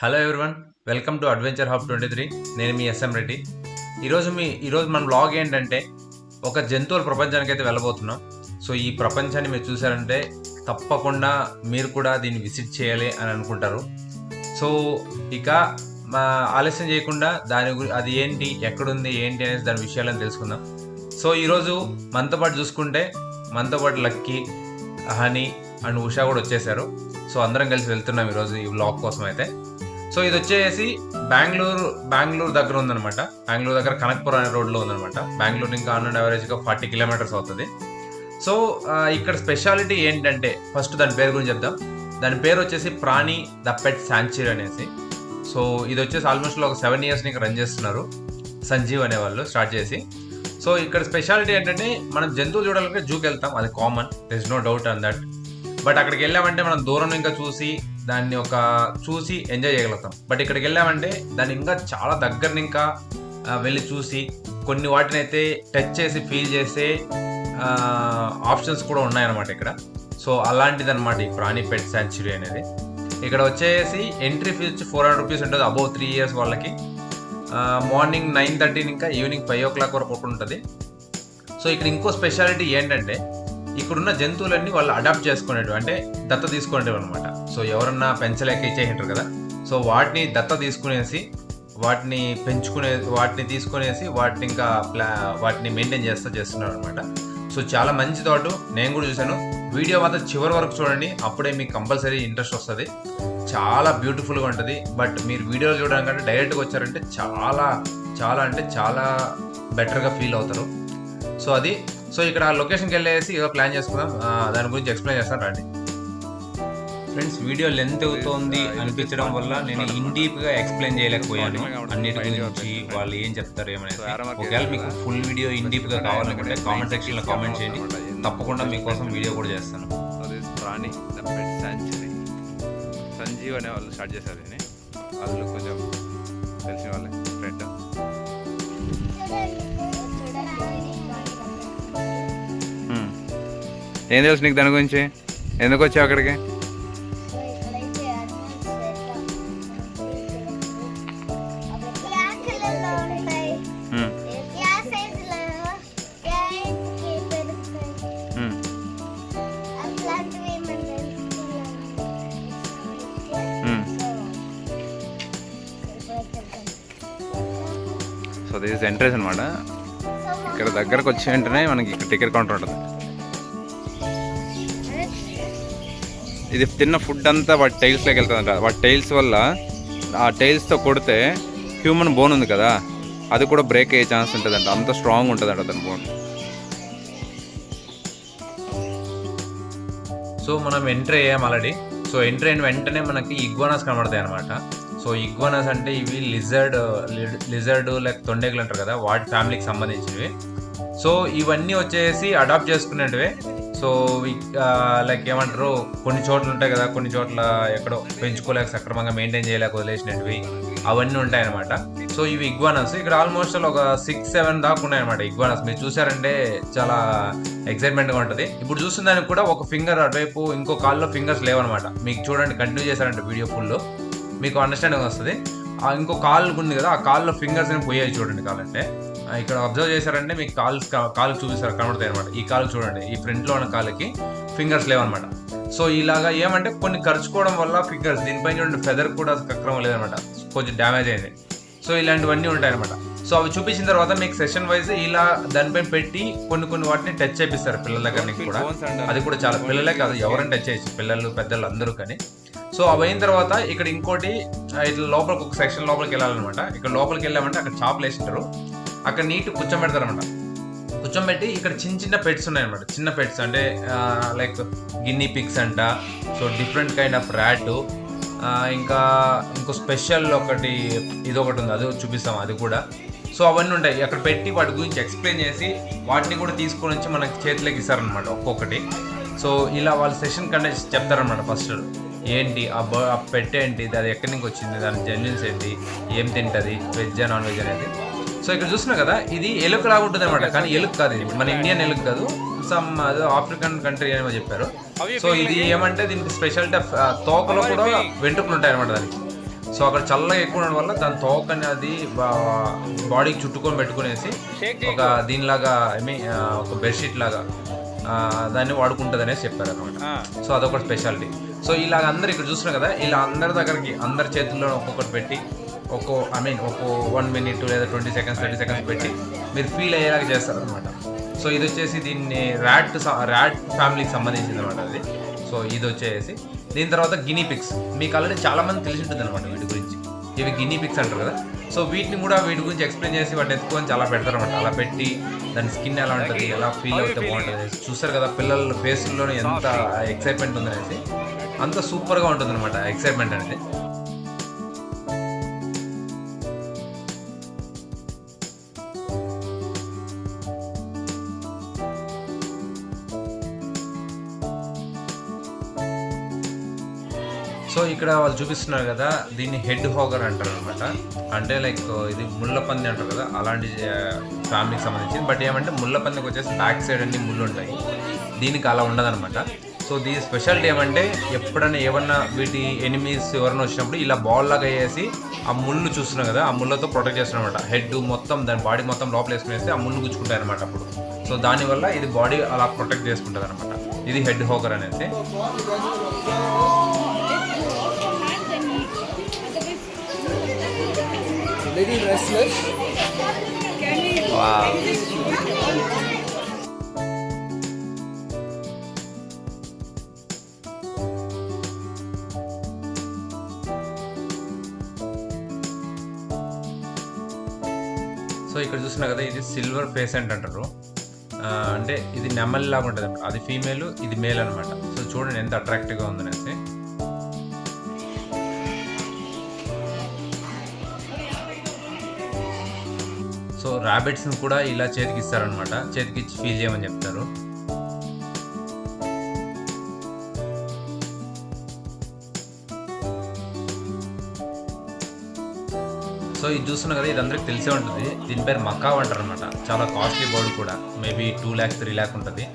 Hello everyone, welcome to adventure hub 23. నేను మీ S M Reddy. ఈరోజు మన బ్లాగ్ ఏంటంటే ఒక జంతువుల ప్రపంచానికి అయితే వెళ్ళబోతున్నాం. సో ఈ ప్రపంచాన్ని మీరు చూసారంటే తప్పకుండా మీరు కూడా దీన్ని విజిట్ చేయాలి అని అనుకుంటారు. సో ఇక ఆలస్యం చేయకుండా అది ఏంటి, ఎక్కడుంది, ఏంటి అనేసి దాని విషయాలను తెలుసుకుందాం. సో ఈరోజు మనతో పాటు చూసుకుంటే మనతో పాటు లక్కీ, హనీ అండ్ ఉషా కూడా వచ్చేసారు. సో అందరం కలిసి వెళ్తున్నాం ఈరోజు ఈ వ్లాగ్ కోసం అయితే. సో ఇది వచ్చేసి బెంగళూరు దగ్గర ఉందనమాట. బెంగళూరు దగ్గర కనక్పురం అనే రోడ్లో ఉందనమాట. బెంగళూరు ఇంకా ఆన్ యావరేజ్గా 40 కిలోమీటర్స్ అవుతుంది. సో ఇక్కడ స్పెషాలిటీ ఏంటంటే ఫస్ట్ దాని పేరు గురించి చెప్దాం. దాని పేరు వచ్చేసి ప్రాణి ద పెట్ శాంక్చురీ అనేసి. సో ఇది వచ్చేసి ఆల్మోస్ట్ ఒక 7 years ఇంకా రన్ చేస్తున్నారు సంజీవ్ అనేవాళ్ళు స్టార్ట్ చేసి. సో ఇక్కడ స్పెషాలిటీ ఏంటంటే మనం జంతువులు చూడాలంటే జూకి వెళ్తాం, అది common, there is no doubt on that. But అక్కడికి వెళ్ళామంటే మనం దూరం ఇంకా చూసి ఎంజాయ్ చేయగలుగుతాం. బట్ ఇక్కడికి వెళ్ళామంటే దాన్ని ఇంకా చాలా దగ్గరని ఇంకా వెళ్ళి చూసి కొన్ని వాటిని అయితే టచ్ చేసి ఫీల్ చేసే ఆప్షన్స్ కూడా ఉన్నాయన్నమాట ఇక్కడ. సో అలాంటిది అనమాట ఈ ప్రాణి పెట్ శాంక్చురీ అనేది. ఇక్కడ వచ్చేసి ఎంట్రీ ఫీజ్ వచ్చి 400 రూపీస్ ఉంటుంది అబౌవ్ 3 years వాళ్ళకి. మార్నింగ్ 9:30 ఇంకా ఈవినింగ్ 5 o'clock వరకు ఉంటుంది. సో ఇక్కడ ఇంకో స్పెషాలిటీ ఏంటంటే ఇక్కడున్న జంతువులన్నీ వాళ్ళు అడాప్ట్ చేసుకునేవి, అంటే దత్త తీసుకునేవి అనమాట. సో ఎవరన్నా పెంచలేక ఇచ్చేసింటారు కదా, సో వాటిని దత్త తీసుకునేసి వాటిని తీసుకునేసి వాటిని మెయింటైన్ చేస్తున్నారు అనమాట. సో చాలా మంచి తోట, నేను కూడా చూశాను. వీడియో మాత్రం చివరి వరకు చూడండి, అప్పుడే మీకు కంపల్సరీ ఇంట్రెస్ట్ వస్తుంది. చాలా బ్యూటిఫుల్గా ఉంటుంది. బట్ మీరు వీడియోలో చూడడం కంటే డైరెక్ట్గా వచ్చారంటే చాలా బెటర్గా ఫీల్ అవుతారు. సో ఇక్కడ లొకేషన్కి వెళ్ళేసి ఏదో ప్లాన్ చేసుకుందాం, దాని గురించి ఎక్స్ప్లెయిన్ చేస్తాను రండి. ఫ్రెండ్స్, వీడియో లెంత్ అవుతుంది అనిపించడం వల్ల నేను ఇన్ డీప్గా ఎక్స్ప్లెయిన్ చేయలేకపోయాను అన్నిటి గురించి, వాళ్ళు ఏం చెప్తారు ఏమనేది. ఒకవేళ మీకు ఫుల్ వీడియో ఇన్ డీప్గా కావాలనుకుంటే కామెంట్ సెక్షన్లో కామెంట్ చేయండి, తప్పకుండా మీకోసం వీడియో కూడా చేస్తాను. ప్రాణి పెట్ శాంక్చురీ సంజీవ్ అనే వాళ్ళు స్టార్ట్ చేశారు. వాళ్ళు కొంచెం తెలిసిన వాళ్ళే ఫ్రెండ్. ఏం తెలుసు నీకు దాని గురించి? ఎందుకు వచ్చావు అక్కడికి? సో దిస్ ఎంట్రెన్స్ అనమాట. ఇక్కడ దగ్గరకు వచ్చి వెంటనే మనకి ఇక్కడ టికెట్ కౌంటర్ ఉంటుంది. ఇది తిన్న ఫుడ్ అంతా వాటి టైల్స్లోకి వెళ్తుందంట. వాటి టైల్స్ వల్ల ఆ టైల్స్తో కొడితే హ్యూమన్ బోన్ ఉంది కదా, అది కూడా బ్రేక్ అయ్యే ఛాన్స్ ఉంటుందంట. అంత స్ట్రాంగ్ ఉంటుందంట దాని బోన్. సో మనం ఎంట్రీ అయ్యాం ఆల్రెడీ. సో ఎంట్రీ అయిన వెంటనే మనకి ఇగ్వానాస్ కనబడతాయి అనమాట. సో ఇగ్వానాస్ అంటే ఇవి లిజర్డ్ లైక్ తొండేగులు అంటారు కదా, వాటి ఫ్యామిలీకి సంబంధించినవి. సో ఇవన్నీ వచ్చేసి అడాప్ట్ చేసుకునేటివే. సో లైక్ ఏమంటారు, కొన్ని చోట్ల ఉంటాయి కదా, కొన్ని చోట్ల ఎక్కడో పెంచుకోలేక సక్రమంగా మెయింటైన్ చేయలేక వదిలేసినవి, అవన్నీ ఉంటాయి అనమాట. సో ఇవి ఇగ్వానాస్. ఇక్కడ ఆల్మోస్ట్ ఒక 6-7 దాకా ఉన్నాయన్నమాట ఇగ్వానాస్. మీరు చూసారంటే చాలా ఎక్సైట్మెంట్గా ఉంటుంది. ఇప్పుడు చూస్తున్న దానికి కూడా ఒక ఫింగర్ అటువైపు, ఇంకో కాల్లో ఫింగర్స్ లేవన్నమాట. మీకు చూడండి, కంటిన్యూ చేశారంటే వీడియో ఫుల్ మీకు అండర్స్టాండింగ్ వస్తుంది. ఇంకో కాల్ ఉంది కదా, ఆ కాల్లో ఫింగర్స్ అని పోయాయి చూడండి. కాలంటే ఇక్కడ అబ్జర్వ్ చేశారంటే మీకు కాలు చూపిస్తారు, కనబడతాయి అనమాట. ఈ కాలు చూడండి, ఈ ఫ్రంట్లో ఉన్న కాలుకి ఫింగర్స్ లేవన్నమాట. సో ఇలాగా ఏమంటే కొన్ని ఖర్చుకోవడం వల్ల ఫింగర్స్, దీనిపైన చూడండి ఫెదర్ కూడా సక్రమం లేదనమాట, కొంచెం డ్యామేజ్ అయింది. సో ఇలాంటివన్నీ ఉంటాయన్నమాట. సో అవి చూపించిన తర్వాత మీకు సెషన్ వైజ్ ఇలా దానిపైన పెట్టి కొన్ని వాటిని టచ్ చేపిస్తారు పిల్లల దగ్గర నుంచి కూడా. అది కూడా చాలా, పిల్లలే కాదు ఎవరైనా టచ్ చేయొచ్చు, పిల్లలు పెద్దలు అందరూ. కానీ సో అవి అయిన తర్వాత ఇక్కడ ఇంకోటి ఇట్లా లోపలికి ఒక సెక్షన్ లోపలికి వెళ్ళాలన్నమాట. ఇక్కడ లోపలికి వెళ్ళామంటే అక్కడ చాపలు వేసింటారు, అక్కడ నీట్ కూర్చోబెడతారనమాట. కూర్చోబెట్టి ఇక్కడ చిన్న పెట్స్ ఉన్నాయన్నమాట. చిన్న పెట్స్ అంటే లైక్ గిన్నీ పిగ్స్ అంట. So different kind of rat, ఇంకా ఇంకో స్పెషల్ ఇదొకటి ఉంది, అది చూపిస్తాం అది కూడా. సో అవన్నీ ఉంటాయి అక్కడ పెట్టి, వాటి గురించి ఎక్స్ప్లెయిన్ చేసి వాటిని కూడా తీసుకొని వచ్చి మనకి చేతిలోకి ఇస్తారనమాట ఒక్కొక్కటి. సో ఇలా వాళ్ళు సెషన్ కండక్ట్ చెప్తారనమాట. ఫస్ట్ ఏంటి ఆ పెట్ ఏంటి, అది ఎక్కడి నుంచి వచ్చింది, దాని జెన్యున్స్ ఏంటి, ఏం తింటుంది, వెజ్ నాన్ వెజ్ అనేది. సో ఇక్కడ చూస్తున్నా కదా, ఇది ఎలుక లాగా ఉంటుంది అనమాట. కానీ ఎలుక కాదు, ఇది మన ఇండియన్ ఎలుక కాదు, సమ్ అదో ఆఫ్రికన్ కంట్రీ అని చెప్పారు. సో ఇది ఏమంటే దీనికి స్పెషాలిటీ తోకలో కూడా వెంట్రుకలు ఉంటాయి అనమాట దానికి. సో అక్కడ చల్లగా ఎక్కువ ఉండడం వల్ల దాని తోకని అది బాడీకి చుట్టుకొని పెట్టుకునేసి ఒక దీనిలాగా ఒక బెడ్షీట్ లాగా దాన్ని వాడుకుంటుంది అనేసి చెప్పారు అనమాట. సో అదొక స్పెషాలిటీ. సో ఇలాగ అందరు ఇక్కడ చూస్తున్నారు కదా, ఇలా అందరి దగ్గరికి అందరి చేతుల్లో ఒక్కొక్కటి పెట్టి ఒక్కో 1 minute లేదా 20 seconds 30 seconds పెట్టి మీరు ఫీల్ అయ్యేలాగా చేస్తారనమాట. సో ఇది వచ్చేసి దీన్ని ర్యాట్ ఫ్యామిలీకి సంబంధించింది అనమాట అది. సో ఇది వచ్చేసి దీని తర్వాత గినీ పిక్స్, మీకు ఆల్రెడీ చాలా మంది తెలిసి ఉంటుంది అనమాట వీటి గురించి. ఇవి గినీ పిక్స్ అంటారు కదా. సో వీటిని కూడా వీటి గురించి ఎక్స్ప్లెయిన్ చేసి వాటిని ఎత్తుకొని చాలా పెడతారనమాట. అలా పెట్టి దాని స్కిన్ ఎలా ఉంటుంది, ఎలా ఫీల్ అవుతే బాగుంటుంది. చూస్తారు కదా పిల్లల ఫేస్లో ఎంత ఎక్సైట్మెంట్ ఉందనేసి, అంత సూపర్గా ఉంటుంది అనమాట ఎక్సైట్మెంట్ అనేది. సో ఇక్కడ వాళ్ళు చూపిస్తున్నారు కదా, దీన్ని హెడ్ హాగర్ అంటారు అనమాట. అంటే లైక్ ఇది ముళ్ళపంది అంటారు కదా, అలాంటి ఫ్యామిలీకి సంబంధించింది. బట్ ఏమంటే ముళ్ళపందికి వచ్చేసి బ్యాక్ సైడ్ అన్ని ముళ్ళు ఉంటాయి, దీనికి అలా ఉండదన్నమాట. సో దీని స్పెషాలిటీ ఏమంటే ఎప్పుడైనా ఏమన్నా వీటి ఎనిమీస్ ఎవరైనా వచ్చినప్పుడు ఇలా బాల్ లాగా వేసి ఆ ముళ్ళు చూస్తున్నాం కదా, ఆ ముళ్ళతో ప్రొటెక్ట్ చేస్తున్నాం అనమాట. హెడ్ మొత్తం దాని బాడీ మొత్తం లోపల వేసుకునేసి ఆ ముళ్ళు గుచ్చుకుంటాయి అనమాట అప్పుడు. సో దానివల్ల ఇది బాడీ అలా ప్రొటెక్ట్ చేసుకుంటుంది అనమాట. ఇది హెడ్ హాగర్ అనేసి. Little restless. Wow. సో ఇక్కడ చూస్తున్నా కదా, ఇది సిల్వర్ పేసెంట్ అంటారు. అంటే ఇది నెమలి లాగా ఉంటుంది అనమాట. అది ఫీమేల్, ఇది మేల్ అనమాట. సో చూడండి ఎంత అట్రాక్టివ్గా ఉందనేసి. సో ర్యాబిట్స్ని కూడా ఇలా చేతికి ఇస్తారనమాట, చేతికి ఇచ్చి ఫీల్ చేయమని చెప్తారు. సో ఇది చూస్తున్నా కదా, ఇది అందరికి తెలిసే ఉంటుంది. దీని పేరు మకావ్ అంటారు అనమాట. చాలా కాస్ట్లీ బర్డ్ కూడా, మేబీ 2 lakhs 3 lakhs ఉంటుంది.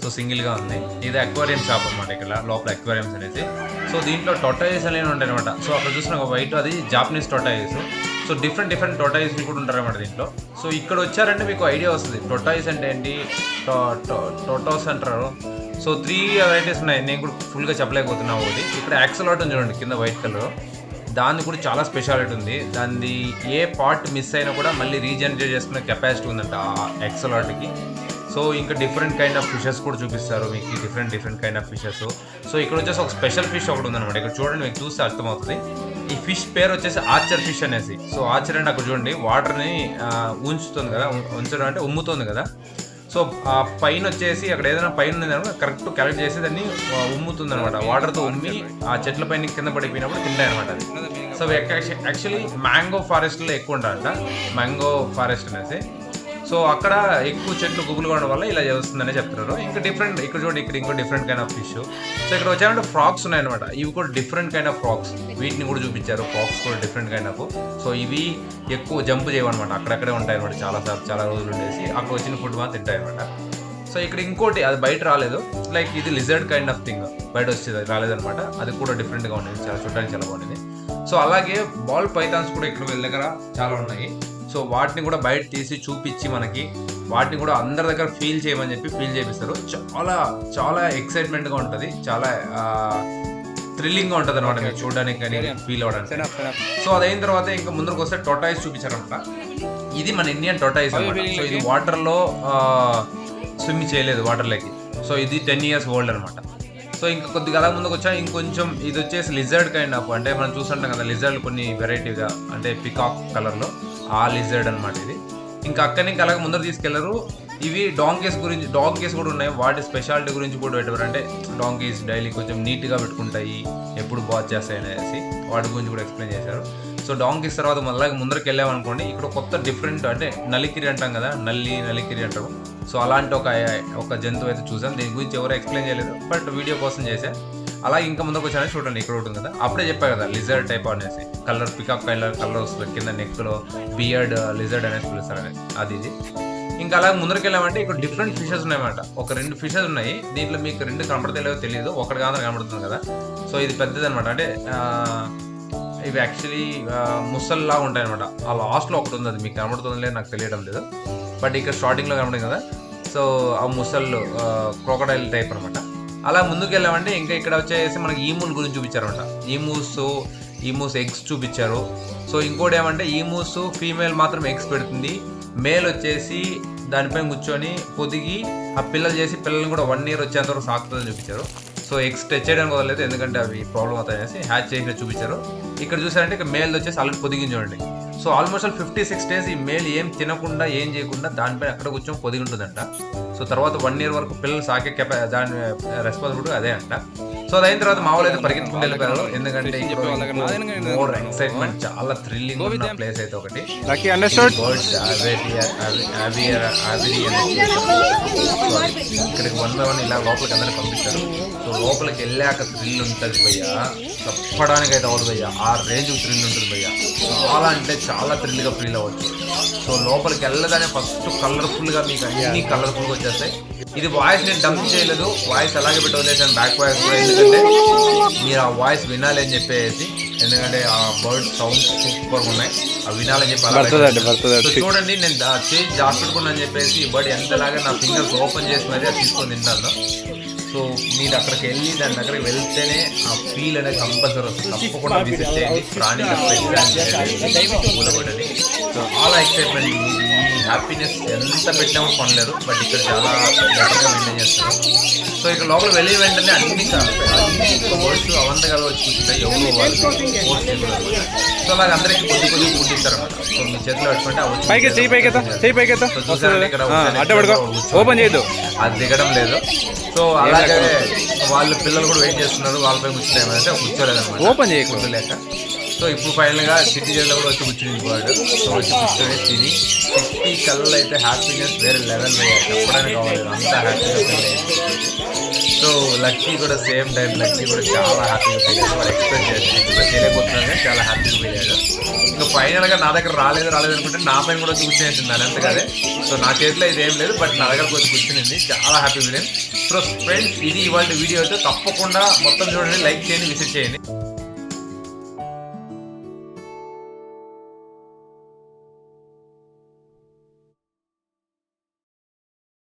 సో సింగిల్గా ఉంది. ఇది అక్వేరియం షాప్ అనమాట, ఇక్కడ లోపల అక్వేరియంస్ అనేది. సో దీంట్లో టొటాయిస్ అనేవి ఉంటాయి అనమాట. సో అక్కడ చూసిన ఒక వైట్, అది Japanese tortious. So different tortious కూడా ఉంటారన్నమాట దీంట్లో. సో ఇక్కడ వచ్చారంటే మీకు ఐడియా వస్తుంది టొటాయిస్ అంటే ఏంటి, టొటాస్ అంటారు. సో 3 varieties ఉన్నాయి, నేను కూడా ఫుల్గా చెప్పలేకపోతున్నా. ఒకటి ఇక్కడ యాక్సలాట్ ఉంది చూడండి కింద వైట్ కలర్, దాన్ని కూడా చాలా స్పెషాలిటీ ఉంది. దాన్ని ఏ పార్ట్ మిస్ అయినా కూడా మళ్ళీ రీజనరేట్ చేసుకునే కెపాసిటీ ఉందంట ఆ యాక్సలాట్కి. సో ఇంకా డిఫరెంట్ కైండ్ ఆఫ్ ఫిషెస్ కూడా చూపిస్తారు మీకు, different kind of fishes. So ఇక్కడ వచ్చేసి ఒక స్పెషల్ ఫిష్ ఒకటి ఉందన్నమాట. ఇక్కడ చూడండి, మీకు చూస్తే అర్థమవుతుంది. ఈ ఫిష్ పేరు వచ్చేసి ఆర్చర్ ఫిష్ అనేసి. సో ఆర్చర్ అంటే అక్కడ చూడండి వాటర్ని ఉంచుతుంది కదా, ఉంచడం అంటే ఉమ్ముతుంది కదా. సో ఆ పైన వచ్చేసి అక్కడ ఏదైనా పైన ఉంది కరెక్ట్ కలెక్ట్ చేసి దాన్ని ఉమ్ముతుంది అనమాట. వాటర్తో ఉమ్మి ఆ చెట్ల పైన కింద పడిపోయినప్పుడు తింటాయి అనమాట అది. సో యాక్చువల్లీ మ్యాంగో ఫారెస్ట్లో ఎక్కువ ఉంటారంట, మ్యాంగో ఫారెస్ట్ అనేసి. సో అక్కడ ఎక్కువ చెట్లు గుబులుగా ఉండడం వల్ల ఇలా చేస్తుందని చెప్తున్నారు. ఇంకా డిఫరెంట్ ఇక్కడ చూడండి, ఇక్కడ ఇంకో different kind of fish. So ఇక్కడ వచ్చారంటే ఫ్రాక్స్ ఉన్నాయన్నమాట. ఇవి కూడా డిఫరెంట్ కైండ్ ఆఫ్ ఫ్రాక్స్, వీటిని కూడా చూపించారు. ఫ్రాక్స్ కూడా డిఫరెంట్ కైండ్ ఆఫ్. సో ఇవి ఎక్కువ జంప్ చేయవన్నమాట, అక్కడక్కడే ఉంటాయి అనమాట. చాలా రోజులు ఉండేసి అక్కడ వచ్చిన ఫుడ్ మాత్రం తింటాయి అనమాట. సో ఇక్కడ ఇంకోటి, అది బయట రాలేదు, లైక్ ఇది లిజర్డ్ కైండ్ ఆఫ్ థింగ్ బయట వచ్చేది రాలేదనమాట. అది కూడా డిఫరెంట్గా ఉండేది, చాలా చూడడానికి చాలా బాగుండేది. సో అలాగే బాల్ పైథాన్స్ కూడా ఇక్కడ వీళ్ళ దగ్గర చాలా ఉన్నాయి. సో వాటిని కూడా బయట తీసి చూపించి మనకి వాటిని కూడా అందరి దగ్గర ఫీల్ చేయమని చెప్పి ఫీల్ చేపిస్తారు. చాలా ఎక్సైట్మెంట్గా ఉంటుంది, చాలా థ్రిల్లింగ్గా ఉంటుంది అనమాట మీరు చూడడానికి కానీ ఫీల్ అవ్వడానికి. సో అదైన తర్వాత ఇంకా ముందరకు వస్తే టొటాయిస్ చూపించారనమాట. ఇది మన ఇండియన్ టొటాయిస్ అనమాట. సో ఇది వాటర్లో స్విమ్ చేయలేదు వాటర్లోకి. సో ఇది 10 years ఓల్డ్ అనమాట. సో ఇంకా కొద్దిగా అలా ముందుకు వచ్చా ఇంకొంచెం ఇది వచ్చేసి లిజర్డ్ కైండ్ ఆఫ్, అంటే మనం చూస్తుంటాం కదా లిజర్డ్ కొన్ని వెరైటీగా, అంటే పికాక్ కలర్లో ఆ లిజర్డ్ అనమాట ఇది. ఇంకా అక్కడి నుంచి అలాగే ముందర తీసుకెళ్లరు. ఇవి డాంకీస్ కూడా ఉన్నాయి. వాటి స్పెషాలిటీ గురించి కూడా పెట్టారు. అంటే డాంకీస్ డైలీ కొంచెం నీట్గా పెట్టుకుంటాయి, ఎప్పుడు బాత్ చేస్తాయి అనేసి వాటి గురించి కూడా ఎక్స్ప్లెయిన్ చేశారు. సో డాంకీస్ తర్వాత మళ్ళీ ముందరికి వెళ్ళామనుకోండి, ఇక్కడ కొత్త డిఫరెంట్, అంటే నలికిరి అంటాం కదా, నలికిరి అంటారు. సో అలాంటి ఒక జంతువు అయితే చూసాం. దీని గురించి ఎవరు ఎక్స్ప్లెయిన్ చేయలేదు, బట్ వీడియో కోసం చేశా. అలాగే ఇంకా ముందుకు వచ్చాను చూడండి, ఇక్కడ ఉంటుంది కదా, అప్పుడే చెప్పాను కదా లిజర్డ్ టైప్ అనేసి. కలర్ పికాక్ కలర్ వస్తుంది కింద నెక్లో, బియర్డ్ లిజర్డ్ అనేసి పిలుస్తారు అనేసి అది ఇది. ఇంకా అలాగే ముందరికి వెళ్ళామంటే ఇక్కడ డిఫరెంట్ ఫిషెస్ ఉన్నాయన్నమాట. ఒక 2 ఫిషెస్ ఉన్నాయి. దీంట్లో మీకు 2 కనపడతలేవో తెలియదు, ఒకటి కాదని కనబడుతుంది కదా. సో ఇది పెద్దది అనమాట, అంటే ఇవి యాక్చువల్లీ ముసల్లాగా ఉంటాయి అనమాట. ఆ లాస్ట్లో ఒకటి ఉంది, అది మీకు కనబడుతుందో లేదు నాకు తెలియడం లేదు, బట్ ఇక్కడ స్టార్టింగ్లో కనబడింది కదా, సో ఆ ముసళ్ళు క్రోకడైల్ టైప్ అనమాట. అలా ముందుకు వెళ్ళామంటే ఇంకా ఇక్కడ వచ్చేసి మనకి ఈమూల గురించి చూపించారనమాట. ఈమూస్ ఎగ్స్ చూపించారు. సో ఇంకోటి ఏమంటే ఈమూస్ ఫీమేల్ మాత్రం ఎగ్స్ పెడుతుంది, మేల్ వచ్చేసి దానిపైన కూర్చొని పొదిగి ఆ పిల్లలు చేసి పిల్లల్ని కూడా 1 year వచ్చేంత వరకు సాగుతుందని చూపించారు. సో ఎగ్స్ టచ్ చేయడానికి వదలలేదు, ఎందుకంటే అవి ప్రాబ్లం అవుతాయనేసి హ్యాచ్ చేసి చూపించారు. ఇక్కడ చూసారంటే ఇక మేల్ వచ్చేసి ఆల్రెడీ పొదిగింది చూడండి. సో ఆల్మోస్ట్ 56 days ఈ మేల్ ఏం తినకుండా ఏం చేయకుండా దానిపైన అక్కడ కూర్చొని పొదిగి ఉంటుందంట. సో తర్వాత 1 year వరకు పిల్లలు సాకే దాని రెస్పాన్సిబిలిటీ అదే అంట. సో అది అయిన తర్వాత మా వాళ్ళు అయితే పరిగెత్తుకుంటూ వెళ్ళిపోయారు, ఎందుకంటే మోర్ ఎక్సైట్మెంట్, చాలా థ్రిల్లింగ్ ఉన్న ప్లేస్ అయితే ఒకటి. బర్డ్స్ ఇక్కడికి 1 by 1 ఇలా లోపలికి అందరినీ పంపిస్తారు. సో లోపలికి వెళ్ళాక థ్రిల్ ఉంటుంది భయ్యా, చెప్పడానికి అయితే అవ్వదు భయ్యా, ఆ రేంజ్ థ్రిల్ ఉంటుంది భయ్యా. చాలా అంటే చాలా థ్రిల్గా ఫీల్ అవ్వచ్చు. సో లోపలికి వెళ్ళగానే ఫస్ట్ కలర్ఫుల్గా మీకు అన్ని కలర్ఫుల్గా వచ్చేస్తాయి. ఇది వాయిస్ నేను డంప్ చేయలేదు, వాయిస్ అలాగే పెట్టి వదిలేసాను, బ్యాక్ వాయిస్ కూడా, ఎందుకంటే మీరు ఆ వాయిస్ వినాలి అని చెప్పేసి, ఎందుకంటే ఆ బర్డ్ సౌండ్ సూపర్గా ఉన్నాయి, అవి వినాలని చెప్పి. చూడండి నేను చేసి దాచుకున్నాను అని చెప్పేసి ఈ బర్డ్ ఎంతలాగా నా ఫింగర్స్ ఓపెన్ చేసి మరీ అది తీసుకొని తింటాను. సో మీరు అక్కడికి వెళ్ళి దాని దగ్గరికి వెళ్తేనే ఆ ఫీల్ అనేది కంపల్సరీ వస్తుంది. తప్పకుండా విజిట్ చేయండి, ప్రాణి కూలబడి. చాలా ఎక్సైట్మెంట్, ఈ హ్యాపీనెస్ ఎంత పెట్టినా పనిలేదు, బట్ ఇక్కడ చాలా బెటర్గా మెయింటైన్ చేస్తారు. సో ఇక్కడ లోపల వెళ్ళి వెంటనే అన్ని బర్డ్స్ అవంతగా వచ్చి కూర్చుంటాయి, ఎవరు వాళ్ళు ఫోర్స్ చేయకూడదు. సో అలాగే అందరికీ కొద్ది ఫుడ్ ఇస్తారన్నమాట. సో మీ చేతిలో పెట్టుకుంటే అది దిగడం లేదు. సో అలాగే వాళ్ళు పిల్లలు కూడా వెయిట్ చేస్తున్నారు, వాళ్ళపై కూర్చుంటే కూర్చోలేదన్నమాట, ఓపెన్ చేయకూడలేక. సో ఇప్పుడు ఫైనల్గా సిటీ జైల్లో కూడా వచ్చి కూర్చుని బర్డ్. సో వచ్చి కూర్చొని తిని సిటీ కళ్ళు అయితే హ్యాపీనెస్ వేరే లెవెల్ చెప్పడానికి కావాలి, అంతా హ్యాపీగా ఫీల్ అయ్యింది. సో లక్కీ కూడా సేమ్ టైం, లక్కీ కూడా చాలా హ్యాపీగా ఫీల్ అయ్యాడు. వాళ్ళు ఎక్స్పెక్ట్ చేయలేకపోతున్నాను కానీ చాలా హ్యాపీగా ఫీల్ అయ్యాడు. ఇంకా ఫైనల్గా నా దగ్గర రాలేదు అనుకుంటే నా పైన కూడా వచ్చి కూర్చునేసింది అది అంతగానే. సో నా చేతిలో ఇది ఏం లేదు, బట్ నా దగ్గరకు వచ్చి కూర్చునింది, చాలా హ్యాపీ ఫీల్ అయింది. సో ఫ్రెండ్స్, ఇది ఇవాళ వీడియో అయితే తప్పకుండా మొత్తం చూడండి, లైక్ చేయండి, విజిట్ చేయండి.